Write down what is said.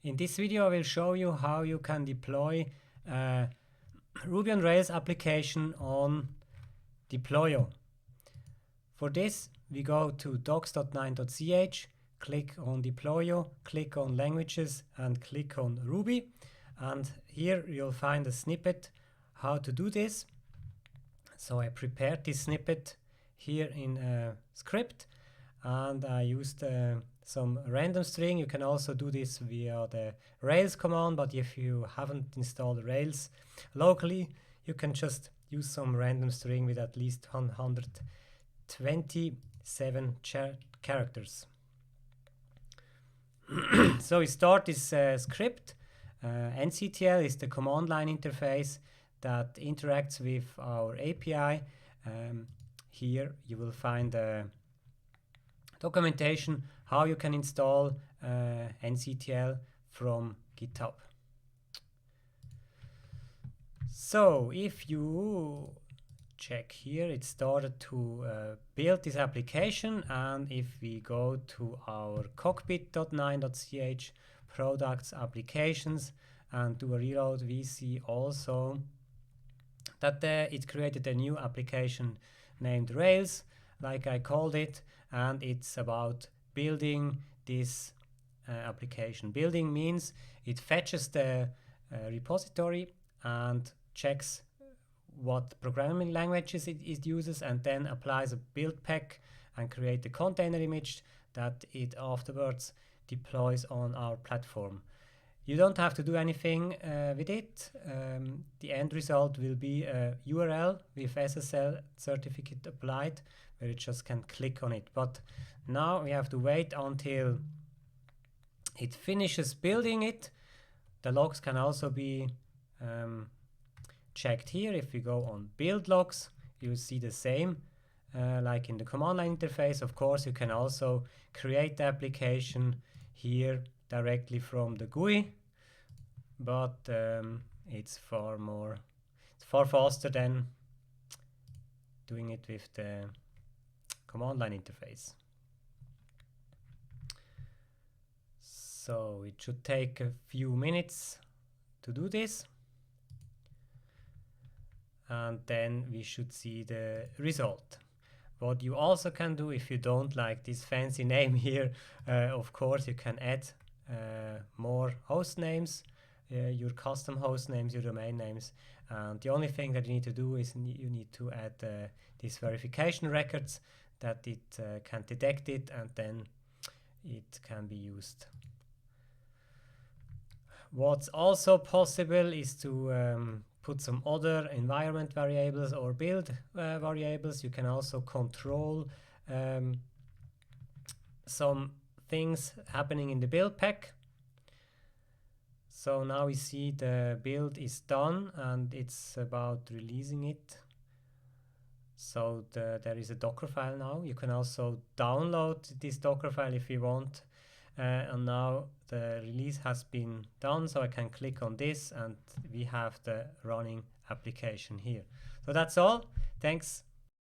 In this video I will show you how you can deploy a Ruby on Rails application on Deploio. For this we go to docs.9.ch, click on Deploio, click on Languages and click on Ruby, and here you'll find a snippet how to do this. So I prepared this snippet here in a script and I used some random string. You can also do this via the Rails command, but if you haven't installed Rails locally, you can just use some random string with at least 127 characters. So we start this script. NCTL is the command line interface that interacts with our API. Here you will find documentation how you can install NCTL from GitHub. So if you check here, it started to build this application, and if we go to our cockpit.9.ch products applications and do a reload, we see also that it created a new application named Rails, like I called it, and it's about building this application. Building means it fetches the repository and checks what programming languages it uses, and then applies a build pack and create a container image that it afterwards deploys on our platform. You don't have to do anything with it. The end result will be a URL with SSL certificate applied, where you just can click on it. But now we have to wait until it finishes building it. The logs can also be checked here. If we go on build logs, you will see the same like in the command line interface. Of course, you can also create the application here directly from the GUI, but it's far faster than doing it with the command line interface. So it should take a few minutes to do this, and then we should see the result. What you also can do, if you don't like this fancy name here, of course you can add more host names, your custom host names, your domain names, and the only thing that you need to do is you need to add these verification records that it can detect it, and then it can be used. What's also possible is to put some other environment variables or build variables. You can also control some things happening in the build pack. So now we see the build is done and it's about releasing it. So there is a Docker file now. You can also download this Docker file if you want. And now the release has been done, so I can click on this and we have the running application here. So that's all. Thanks.